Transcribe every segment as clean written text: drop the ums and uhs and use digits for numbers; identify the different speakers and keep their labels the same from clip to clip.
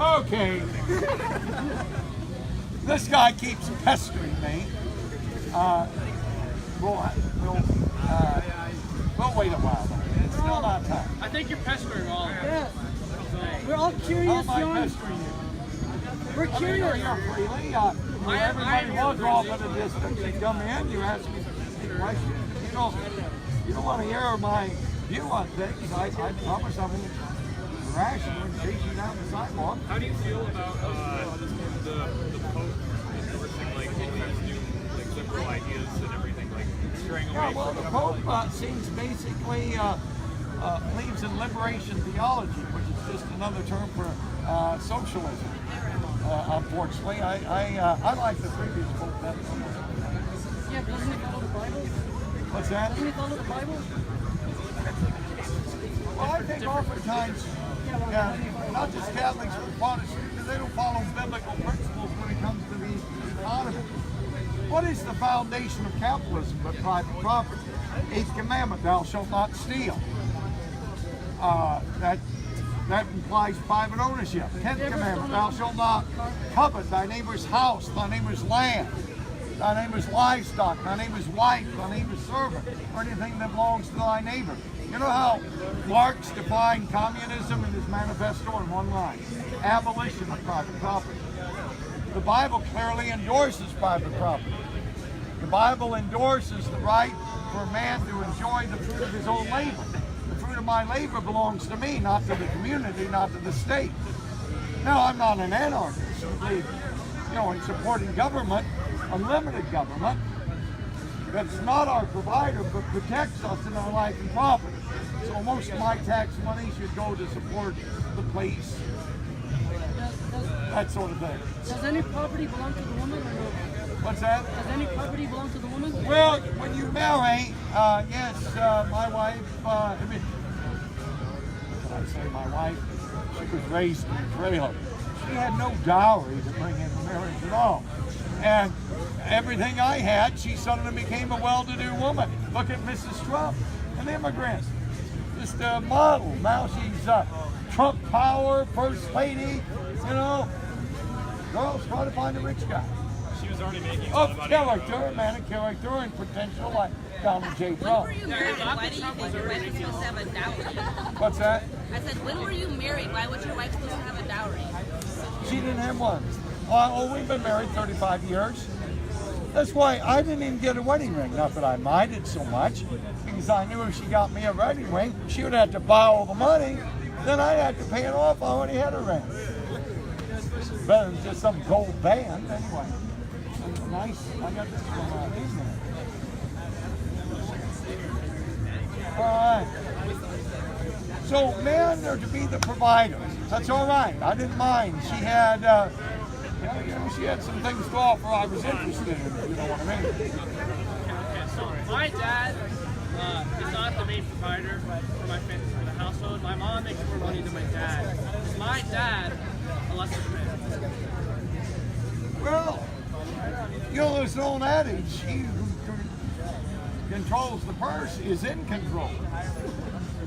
Speaker 1: Okay. This guy keeps pestering me. We'll wait a while. It's still not time.
Speaker 2: I think you're pestering all of us.
Speaker 3: Yes. We're all
Speaker 1: How
Speaker 3: curious,
Speaker 1: am I
Speaker 3: John.
Speaker 1: pestering you?
Speaker 3: We're
Speaker 1: I mean,
Speaker 3: curious.
Speaker 1: you're here freely. Everybody was off at a distance. You come in, you ask me questions. You don't want to hear my view on things. I promise I won't rational and chase you down the sidewalk.
Speaker 4: How do you feel about the Pope endorsing like all these new like liberal ideas and everything, like straying away
Speaker 1: Yeah, well,
Speaker 4: from
Speaker 1: the Pope seems basically believes in liberation theology, which is just another term for socialism. Unfortunately, I like the previous Pope better.
Speaker 3: Yeah, doesn't he follow the Bible?
Speaker 1: What's that?
Speaker 3: Doesn't he follow the Bible?
Speaker 1: Well, I think oftentimes, not just Catholics but Protestants, because they don't follow biblical principles when it comes to the economy. What is the foundation of capitalism but private property? Eighth commandment, thou shalt not steal. That implies private ownership. 10th commandment, thou shalt not covet thy neighbor's house, thy neighbor's land, thy neighbor's livestock, thy neighbor's wife, thy neighbor's servant, or anything that belongs to thy neighbor. You know how Marx defined communism in his manifesto in one line? Abolition of private property. The Bible clearly endorses private property. The Bible endorses the right for a man to enjoy the fruit of his own labor. The fruit of my labor belongs to me, not to the community, not to the state. Now, I'm not an anarchist. I believe, in supporting government, unlimited government, that's not our provider, but protects us in our life and property. So most of my tax money should go to support the police, that sort of thing.
Speaker 3: Does any property belong to the woman or no?
Speaker 1: What's that?
Speaker 3: Does any property belong to the woman?
Speaker 1: Well, when you marry, yes, my wife, I say my wife, she was raised in a trailer. She had no dowry to bring into marriage at all. And everything I had, she suddenly became a well-to-do woman. Look at Mrs. Trump, an immigrant, just a model. Now she's Trump power, first lady, Girls try to find a rich guy.
Speaker 4: She was already making a
Speaker 1: Of
Speaker 4: lot of money.
Speaker 1: character, a man of character and potential like Donald J.
Speaker 5: When
Speaker 1: Trump.
Speaker 5: were you married? Why do you think your wife is supposed to have a dowry?
Speaker 1: What's that?
Speaker 5: I said, when were you married? Why was your wife supposed to have a dowry?
Speaker 1: She didn't have one. We've been married 35 years. That's why I didn't even get a wedding ring. Not that I minded so much, because I knew if she got me a wedding ring, she would have to borrow the money. Then I'd have to pay it off. I already had a ring. Better than just some gold band, anyway. Nice. I got this from Disney. All right. So men are to be the providers. That's all right. I didn't mind. She had, she had some things to offer I was interested in. If you know what I mean.
Speaker 2: Okay, so my dad is not the main provider for my family, for the household. My mom makes more money than my dad. My dad, a lesser man.
Speaker 1: Well, there's an old adage: he who controls the purse is in control,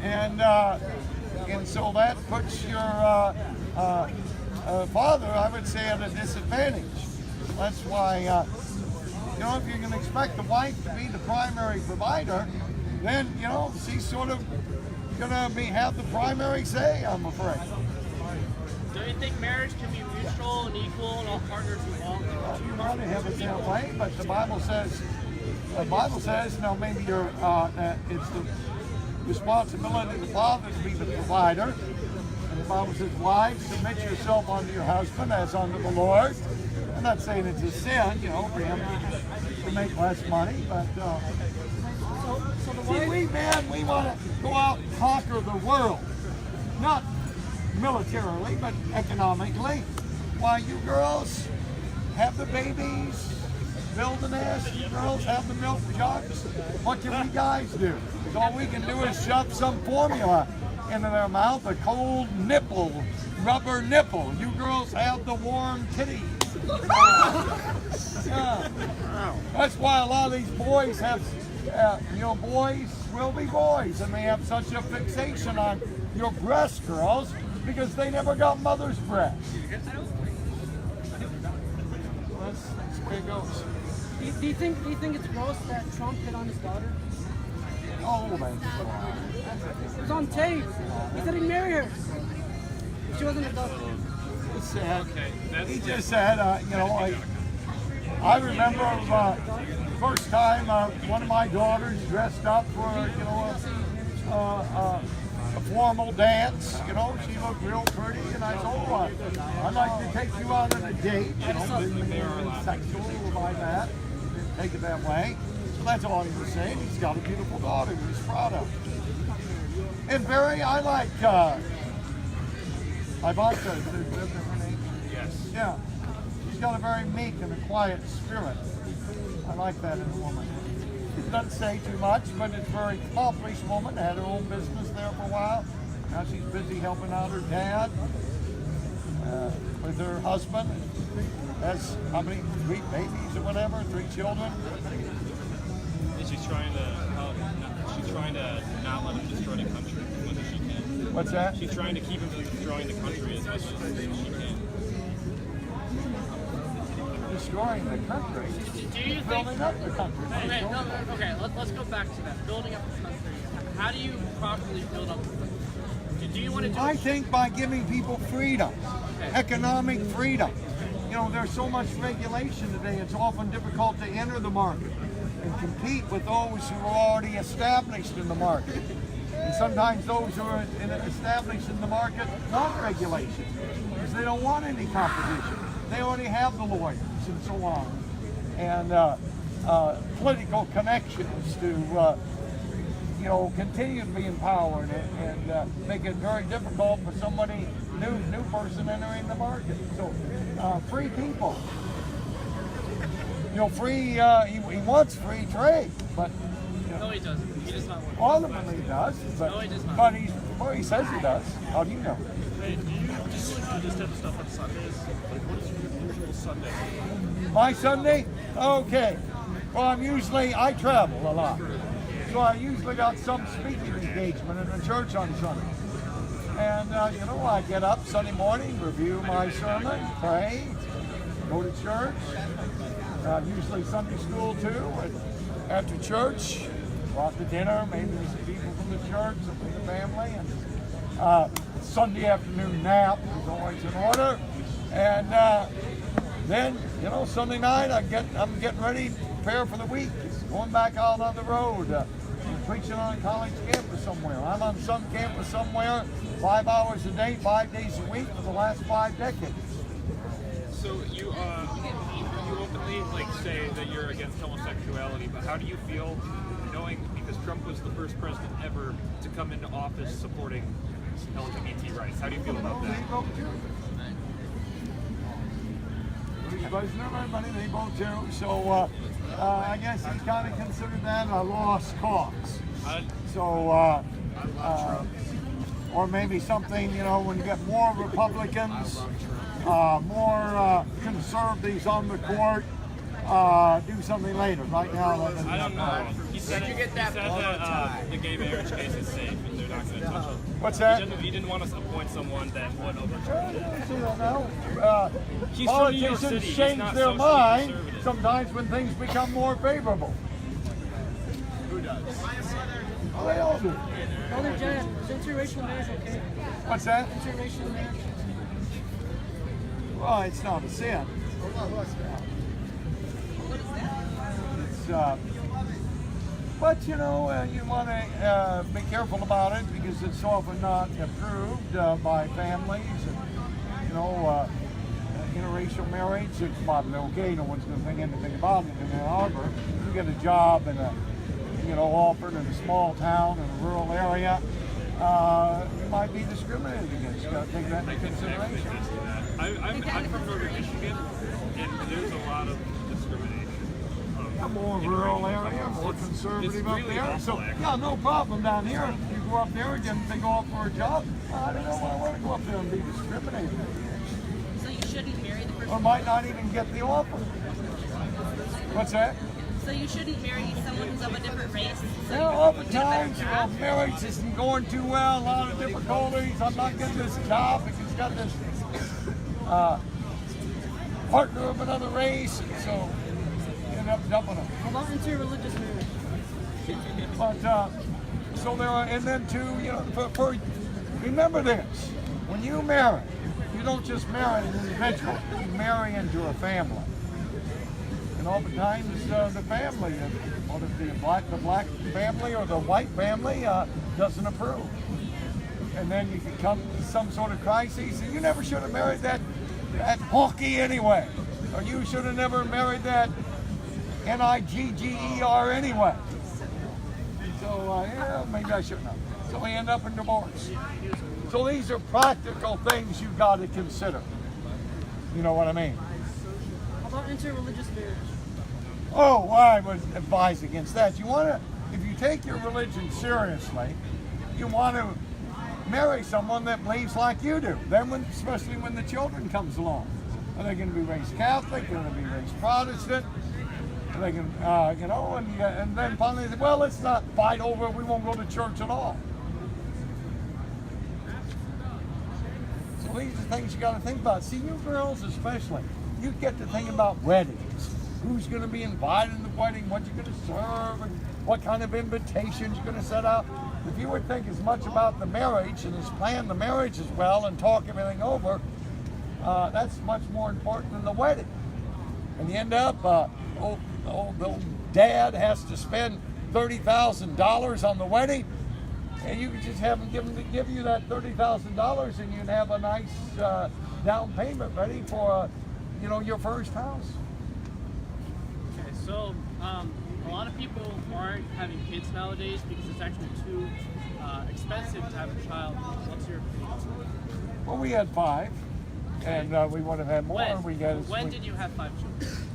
Speaker 1: and so that puts your father, I would say, at a disadvantage. That's why, if you're going to expect the wife to be the primary provider, then she's sort of going to have the primary say, I'm afraid.
Speaker 2: Don't you think marriage can be mutual and equal and all partners involved?
Speaker 1: You might have it that way, but the Bible says, now maybe it's the responsibility of the father to be the provider. And the Bible says, wives, submit yourself unto your husband as unto the Lord. I'm not saying it's a sin, for him to make less money, but see, we men, we want to go out and conquer the world. Not militarily, but economically. While you girls have the babies, build the nest, you girls have the milk jugs. What can we guys do? All we can do is shove some formula into their mouth, a cold nipple, rubber nipple. You girls have the warm titties. That's why a lot of these boys have, boys will be boys, and they have such a fixation on your breasts, girls. because they never got mother's breast. That's the way it goes.
Speaker 3: Do you think it's gross that Trump hit on his daughter?
Speaker 1: Oh, man.
Speaker 3: It was on tape. He said he'd marry her. She wasn't adopted.
Speaker 1: It's sad.
Speaker 4: Okay, that's
Speaker 1: He just said, I remember first time one of my daughters dressed up for, a formal dance. She looked real pretty, and I told her, I'd like to take you out on a date. Didn't mean sexual like that. Didn't take it that way. So that's all he was saying. He's got a beautiful daughter he's proud of. And Barry, I like Ivanka, is that her name?
Speaker 4: yes.
Speaker 1: Yeah. She's got a very meek and a quiet spirit. I like that in a woman. She doesn't say too much, but it's a very accomplished woman. Had her own business there for a while. Now she's busy helping out her dad with her husband. Has how many? 3 babies or whatever? 3 children.
Speaker 4: And she's trying to not let him destroy the country as much as she can.
Speaker 1: What's that?
Speaker 4: She's trying to keep him from destroying the country as much as she can.
Speaker 1: Destroying the country.
Speaker 2: Do you think?
Speaker 1: Building up the country.
Speaker 2: Okay, let's go back to that. Building up the country. How do you properly build up the country? Do you want to do
Speaker 1: I think by giving people freedom, economic freedom. There's so much regulation today, it's often difficult to enter the market and compete with those who are already established in the market. And sometimes those who are established in the market want regulation because they don't want any competition. They already have the lawyers and so on, and political connections to continue to be empowered and make it very difficult for somebody new person entering the market. So free people, free. He wants free trade, but
Speaker 2: No, he doesn't. He does not want.
Speaker 1: ultimately he does. But,
Speaker 2: No, he does not.
Speaker 1: But he says he does. How do you know?
Speaker 4: Hey, do you do this type of stuff on Sundays? Like, what is your usual Sunday?
Speaker 1: My Sunday? Okay. Well, I travel a lot. So I usually got some speaking engagement in the church on Sunday. And, I get up Sunday morning, review my sermon, pray, go to church, usually Sunday school too. And after church, go out to dinner, maybe some people from the church, some from the family. And Sunday afternoon nap is always in order. And then, Sunday night, I'm getting ready to prepare for the week. Going back out on the road, preaching on a college campus somewhere. I'm on some campus somewhere, 5 hours a day, 5 days a week for the last 5 decades.
Speaker 4: So you openly say that you're against homosexuality, but how do you feel knowing, because Trump was the first president ever to come into office supporting LGBT rights? How do you feel about that?
Speaker 1: He's president of everybody, they vote too. So I guess he kind of considered that a lost cause. Or maybe something, when you get more Republicans, more conservatives on the court, do something later. Right now, that doesn't
Speaker 4: I don't know.
Speaker 1: happen.
Speaker 4: He said the gay marriage case is safe and they're not going to touch it.
Speaker 1: What's that?
Speaker 4: He didn't want us to appoint someone that would overturn it.
Speaker 1: See that now?
Speaker 4: He's from New York
Speaker 1: Politicians
Speaker 4: City. He's
Speaker 1: change
Speaker 4: not
Speaker 1: their
Speaker 4: socially
Speaker 1: mind
Speaker 4: conservative.
Speaker 1: sometimes when things become more favorable.
Speaker 4: Who does?
Speaker 1: Well, they all do.
Speaker 3: Brother Jan, is interracial marriage okay?
Speaker 1: What's that?
Speaker 3: Interracial marriage.
Speaker 1: Well, it's not a sin. It's, but you want to be careful about it because it's often not approved by families. And, interracial marriage, it's probably okay. No one's going to think anything about it in Ann Arbor. You get a job in offered in a small town in a rural area, you might be discriminated against. You got to take that into consideration.
Speaker 4: I'm from Northern Michigan, and there's a lot of discrimination.
Speaker 1: A more rural area, more conservative
Speaker 4: it's
Speaker 1: up
Speaker 4: really
Speaker 1: there. So,
Speaker 4: awful,
Speaker 1: yeah, no problem down here. If you go up there again, they go up for a job. I don't know. I want to go up there and be discriminated
Speaker 5: So you shouldn't marry the person.
Speaker 1: or might not even get the offer. What's that?
Speaker 5: So So you shouldn't marry someone who's of a different race. So
Speaker 1: Well,
Speaker 5: you
Speaker 1: oftentimes,
Speaker 5: get a better job?
Speaker 1: marriage isn't going too well. A lot of difficulties. I'm not getting this job because it's got this partner of another race, so you end up dumping them.
Speaker 3: How about interreligious marriage?
Speaker 1: But so there are, and then too, you know, remember this: when you marry, you don't just marry an individual; you marry into a family. And oftentimes, the family, whether it be the black family or the white family, doesn't approve. And then you can come to some sort of crisis, and you never should have married that honky anyway, or you should have never married that Nigger anyway. So yeah, maybe I shouldn't have. So we end up in divorce. So these are practical things you've got to consider. You know what I mean?
Speaker 3: How about interreligious marriage?
Speaker 1: Oh, I would advise against that. You want to, if you take your religion seriously, you want to marry someone that believes like you do. Then, especially when the children comes along, are they going to be raised Catholic? Are they going to be raised Protestant? Are they going to, you know? And then finally, they say, well, let's not fight over. We won't go to church at all. So these are things you got to think about. See, you girls especially, you get to think about weddings. Who's going to be invited in the wedding, what you're going to serve, and what kind of invitations you're going to set out. If you would think as much about the marriage and just plan the marriage as well and talk everything over, that's much more important than the wedding. And you end up, the dad has to spend $30,000 on the wedding, and you could just have them give you that $30,000, and you'd have a nice down payment ready for, you know, your first house.
Speaker 2: Okay, so a lot of people aren't having kids nowadays because it's actually too expensive to have a child. What's your opinion?
Speaker 1: Well, we had 5, and we would have had more.
Speaker 2: When did you have 5 children?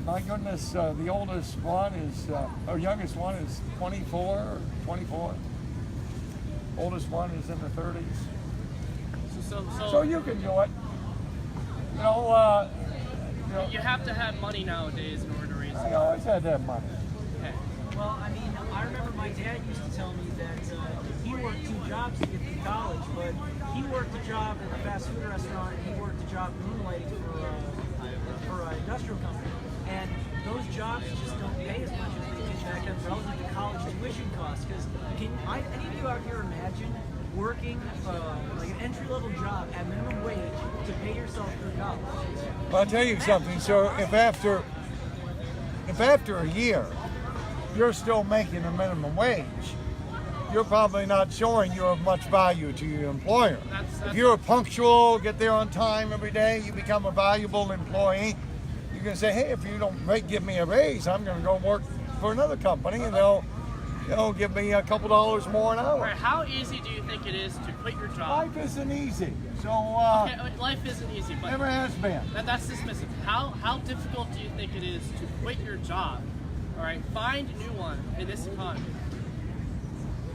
Speaker 1: My goodness, the oldest one is, or youngest one is 24. Oldest one is in the 30s. So you can do it. You know,
Speaker 2: you have to have money nowadays in order to raise
Speaker 1: I always had to have money.
Speaker 2: Okay.
Speaker 6: Well, I mean, I remember my dad used to tell me that he worked 2 jobs to get through college, but he worked a job at a fast food restaurant and he worked a job moonlighting for an industrial company. And those jobs just don't pay as much as they did back then relative to college tuition costs. Because can any of you out here imagine working like an entry-level job at minimum wage to pay yourself through college?
Speaker 1: Well, I'll tell you something. So if after a year you're still making a minimum wage, you're probably not showing you have much value to your employer. If you're punctual, get there on time every day, you become a valuable employee. You can say, hey, if you don't give me a raise, I'm going to go work for another company, and they'll give me a couple dollars more an hour.
Speaker 2: Right, how easy do you think it is to quit your job?
Speaker 1: Life isn't easy. So
Speaker 2: Okay, life isn't easy, but
Speaker 1: never has been.
Speaker 2: that's dismissive. How difficult do you think it is to quit your job? All right, find a new one in this economy.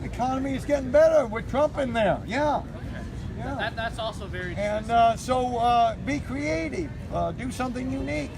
Speaker 1: The economy is getting better with Trump in there. Yeah.
Speaker 2: Okay.
Speaker 1: Yeah.
Speaker 2: That's also very
Speaker 1: And
Speaker 2: dismissive.
Speaker 1: so be creative. Do something unique.